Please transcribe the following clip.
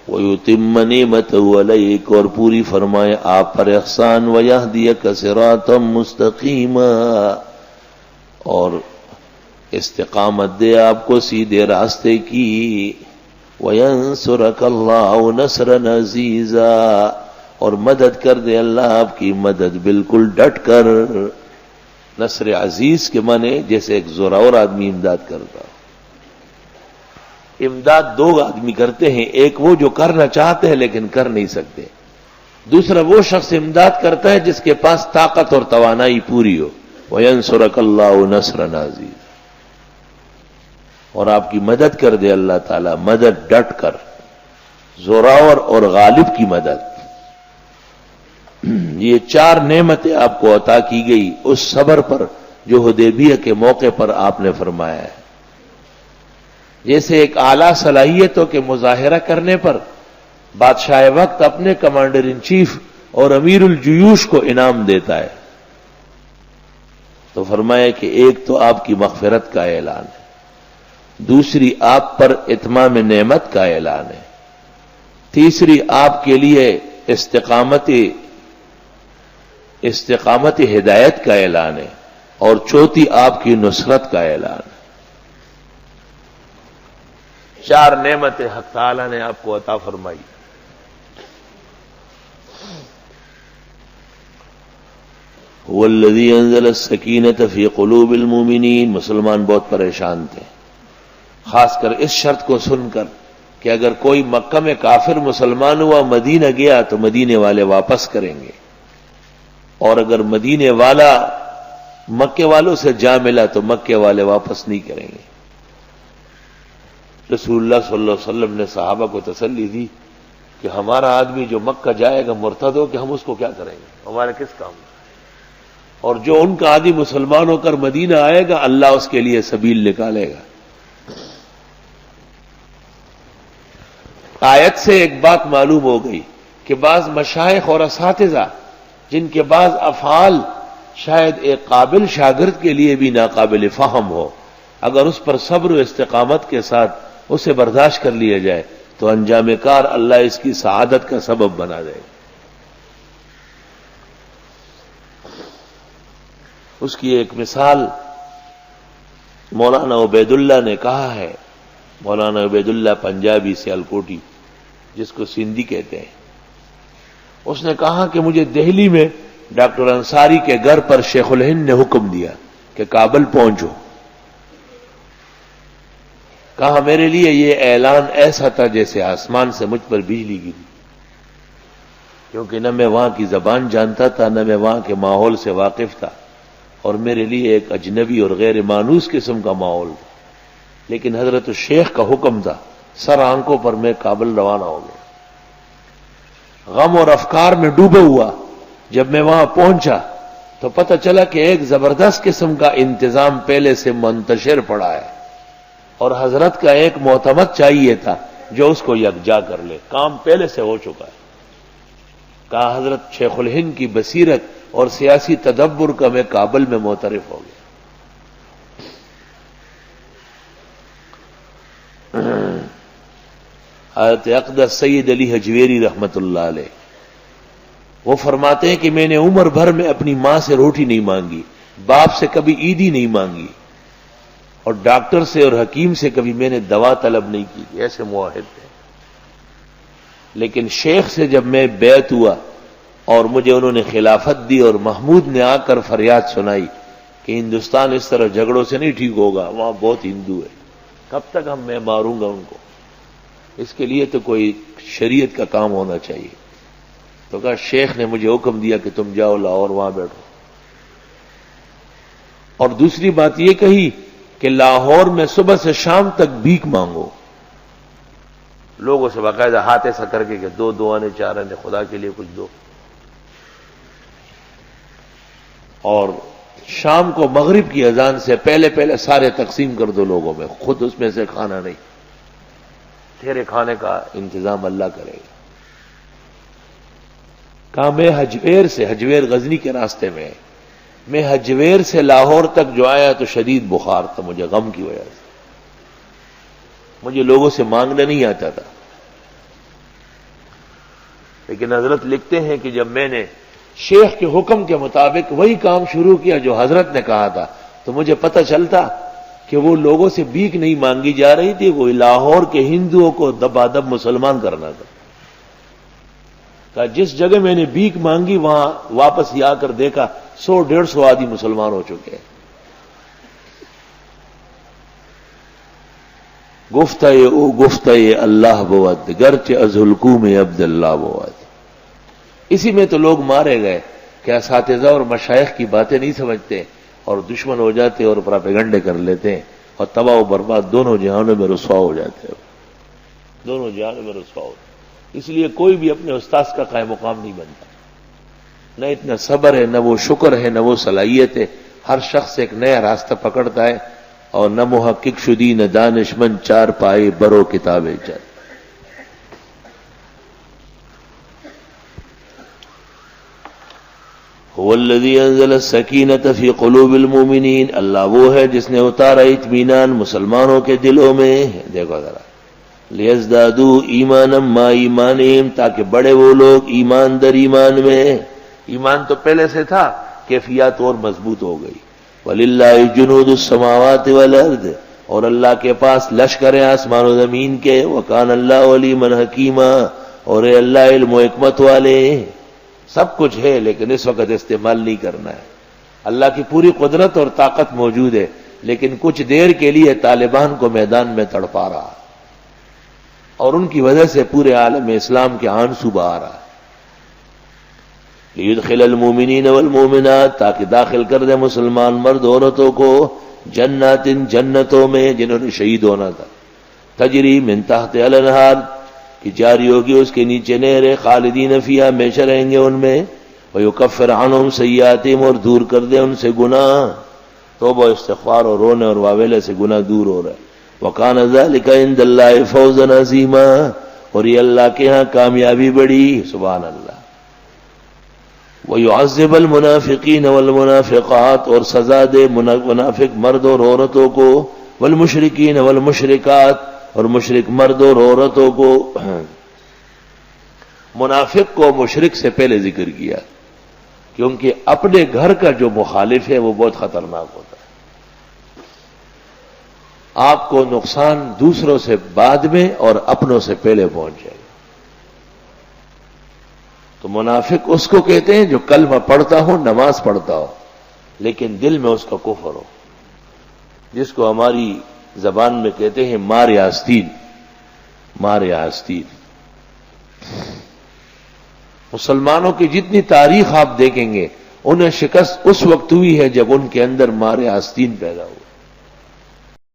وَيُتِمَّ نِعْمَتَهُ عَلَيْكَ، اور پوری فرمائے آپ پر احسان، وَيَهْدِيَكَ صِرَاطًا مُسْتَقِيمًا، اور استقامت دے آپ کو سیدھے راستے کی، وَيَنْصُرَكَ اللَّهُ نَصْرًا عَزِيزًا، اور مدد کر دے اللہ آپ کی مدد بالکل ڈٹ کر۔ نصر عزیز کے معنی جیسے ایک زوراور آدمی امداد کرتا۔ امداد دو آدمی کرتے ہیں، ایک وہ جو کرنا چاہتے ہیں لیکن کر نہیں سکتے، دوسرا وہ شخص امداد کرتا ہے جس کے پاس طاقت اور توانائی پوری ہو۔ وَيَنْصُرَكَ اللَّهُ نَصْرًا عَزِيزًا، اور آپ کی مدد کر دے اللہ تعالی، مدد ڈٹ کر، زوراور اور غالب کی مدد۔ یہ چار نعمتیں آپ کو عطا کی گئی اس صبر پر جو حدیبیہ کے موقع پر آپ نے فرمایا ہے۔ جیسے ایک اعلیٰ صلاحیتوں کے مظاہرہ کرنے پر بادشاہ وقت اپنے کمانڈر ان چیف اور امیر الجیوش کو انعام دیتا ہے، تو فرمایا کہ ایک تو آپ کی مغفرت کا اعلان ہے، دوسری آپ پر اتمام نعمت کا اعلان ہے، تیسری آپ کے لیے استقامت ہدایت کا اعلان ہے، اور چوتھی آپ کی نصرت کا اعلان ہے۔ چار نعمتیں حق تعالی نے آپ کو عطا فرمائی۔ هو الذي انزل السکینة فی قلوب المؤمنین، مسلمان بہت پریشان تھے، خاص کر اس شرط کو سن کر کہ اگر کوئی مکہ میں کافر مسلمان ہوا مدینہ گیا تو مدینے والے واپس کریں گے، اور اگر مدینے والا مکے والوں سے جا ملا تو مکے والے واپس نہیں کریں گے۔ رسول اللہ صلی اللہ علیہ وسلم نے صحابہ کو تسلی دی کہ ہمارا آدمی جو مکہ جائے گا مرتد ہو کہ ہم اس کو کیا کریں گے، ہمارے کس کام میں، اور جو ان کا آدمی مسلمان ہو کر مدینہ آئے گا اللہ اس کے لیے سبیل نکالے گا۔ آیت سے ایک بات معلوم ہو گئی کہ بعض مشائخ اور اساتذہ جن کے بعض افعال شاید ایک قابل شاگرد کے لیے بھی ناقابل فہم ہو، اگر اس پر صبر و استقامت کے ساتھ اسے برداشت کر لیا جائے تو انجام کار اللہ اس کی سعادت کا سبب بنا دے۔ اس کی ایک مثال مولانا عبید اللہ نے کہا ہے، مولانا عبید اللہ پنجابی سیالکوٹی جس کو سندھی کہتے ہیں، اس نے کہا کہ مجھے دہلی میں ڈاکٹر انصاری کے گھر پر شیخ الہند نے حکم دیا کہ کابل پہنچو۔ کہا میرے لیے یہ اعلان ایسا تھا جیسے آسمان سے مجھ پر بجلی گری، کیونکہ نہ میں وہاں کی زبان جانتا تھا، نہ میں وہاں کے ماحول سے واقف تھا، اور میرے لیے ایک اجنبی اور غیر مانوس قسم کا ماحول تھا، لیکن حضرت الشیخ کا حکم تھا، سر آنکھوں پر میں کابل روانہ ہو گیا۔ غم اور افکار میں ڈوبا ہوا جب میں وہاں پہنچا تو پتہ چلا کہ ایک زبردست قسم کا انتظام پہلے سے منتشر پڑا ہے، اور حضرت کا ایک معتمد چاہیے تھا جو اس کو یکجا کر لے، کام پہلے سے ہو چکا ہے۔ کہا حضرت شیخ الہند کی بصیرت اور سیاسی تدبر کا میں کابل میں معترف ہو گیا۔ حضرت اقدس سید علی حجویری رحمت اللہ علیہ وہ فرماتے ہیں کہ میں نے عمر بھر میں اپنی ماں سے روٹی نہیں مانگی، باپ سے کبھی عیدی نہیں مانگی، اور ڈاکٹر سے اور حکیم سے کبھی میں نے دوا طلب نہیں کی، ایسے موحد تھے۔ لیکن شیخ سے جب میں بیعت ہوا اور مجھے انہوں نے خلافت دی، اور محمود نے آ کر فریاد سنائی کہ ہندوستان اس طرح جھگڑوں سے نہیں ٹھیک ہوگا، وہاں بہت ہندو ہے، کب تک میں ماروں گا ان کو، اس کے لیے تو کوئی شریعت کا کام ہونا چاہیے۔ تو کہا شیخ نے مجھے حکم دیا کہ تم جاؤ لاہور وہاں بیٹھو، اور دوسری بات یہ کہی کہ لاہور میں صبح سے شام تک بھیک مانگو، لوگوں سے باقاعدہ ہاتھ ایسا کر کے کہ دو آنے چار آنے، خدا کے لیے کچھ دو، اور شام کو مغرب کی اذان سے پہلے سارے تقسیم کر دو لوگوں میں، خود اس میں سے کھانا نہیں، تیرے کھانے کا انتظام اللہ کرے گا۔ کہا میں حجویر غزنی کے راستے میں، میں حجویر سے لاہور تک جو آیا تو شدید بخار تھا مجھے غم کی وجہ سے، مجھے لوگوں سے مانگنا نہیں آتا تھا، لیکن حضرت لکھتے ہیں کہ جب میں نے شیخ کے حکم کے مطابق وہی کام شروع کیا جو حضرت نے کہا تھا تو مجھے پتہ چلتا کہ وہ لوگوں سے بھیک نہیں مانگی جا رہی تھی، وہ لاہور کے ہندوؤں کو دبادب مسلمان کرنا تھا۔ جس جگہ میں نے بھیک مانگی وہاں واپس ہی آ کر دیکھا 100-150 آدمی مسلمان ہو چکے ہیں۔ گفتہ اللہ بود گرچہ از حلقوم عبد اللہ بود۔ اسی میں تو لوگ مارے گئے کہ اساتذہ اور مشائخ کی باتیں نہیں سمجھتے اور دشمن ہو جاتے اور پراپیگنڈے کر لیتے ہیں اور تباہ و برباد دونوں جہانوں میں رسوا ہو جاتے ہیں، دونوں جہانوں میں رسوا ہوتے ہیں۔ اس لیے کوئی بھی اپنے استاد کا قائم مقام نہیں بنتا، نہ اتنا صبر ہے، نہ وہ شکر ہے، نہ وہ صلاحیت ہے۔ ہر شخص ایک نیا راستہ پکڑتا ہے، اور نہ محقق شدی نہ دانشمند چار پائے برو کتابیں چل۔ هو الذي انزل السکینۃ فی قلوب المؤمنین، اللہ وہ ہے جس نے اتارا اطمینان مسلمانوں کے دلوں میں۔ دیکھو ذرا، لیزدادوا ایمانا مع ایمانہم، تاکہ بڑھے وہ لوگ ایمان در ایمان میں۔ ایمان تو پہلے سے تھا، کیفیات اور مضبوط ہو گئی۔ وَلِلَّهِ جُنُودُ السَّمَاوَاتِ وَالْأَرْضِ، اور اللہ کے پاس لشکر ہیں آسمان و زمین کے۔ وَكَانَ اللَّهُ عَلِيمًا حَكِيمًا، اور اے اللہ علم و حکمت والے۔ سب کچھ ہے لیکن اس وقت استعمال نہیں کرنا ہے۔ اللہ کی پوری قدرت اور طاقت موجود ہے، لیکن کچھ دیر کے لیے طالبان کو میدان میں تڑپا رہا، اور ان کی وجہ سے پورے عالم اسلام کے آنسو بہا رہا ہے۔ لیدخل المؤمنین والمؤمنات، تاکہ داخل کر دے مسلمان مرد عورتوں کو جنات، جنتوں میں جنہوں نے شہید ہونا تھا، تجری من تحت الانہار، کہ جاری ہوگی اس کے نیچے نہریں، خالدین فیہا، ہمیشہ رہیں گے ان میں، ویکفر عنہم سیئاتہم، اور دور کر دے ان سے گناہ۔ توبہ استغفار اور رونے اور واویلے سے گناہ دور ہو رہا ہے۔ وَكَانَ ذَلِكَ عِندَ اللَّهِ فَوْزًا عَظِيمًا، اور یہ اللہ کے ہاں کامیابی بڑی۔ سبحان اللہ۔ وَيُعَذِّبَ الْمُنَافِقِينَ وَالْمُنَافِقَاتِ، اور سزا دے منافق مرد اور عورتوں کو، وَالْمُشْرِكِينَ وَالْمُشْرِكَاتِ، اور مشرک مرد اور عورتوں کو۔ منافق کو مشرک سے پہلے ذکر کیا، کیونکہ اپنے گھر کا جو مخالف ہے وہ بہت خطرناک ہوتا ہے۔ آپ کو نقصان دوسروں سے بعد میں اور اپنوں سے پہلے پہنچ جائے گا۔ تو منافق اس کو کہتے ہیں جو کلمہ پڑھتا ہو، نماز پڑھتا ہو، لیکن دل میں اس کا کفر ہو، جس کو ہماری زبان میں کہتے ہیں مار آستین، مار آستین۔ مسلمانوں کی جتنی تاریخ آپ دیکھیں گے، انہیں شکست اس وقت ہوئی ہے جب ان کے اندر مار آستین پیدا ہوئی۔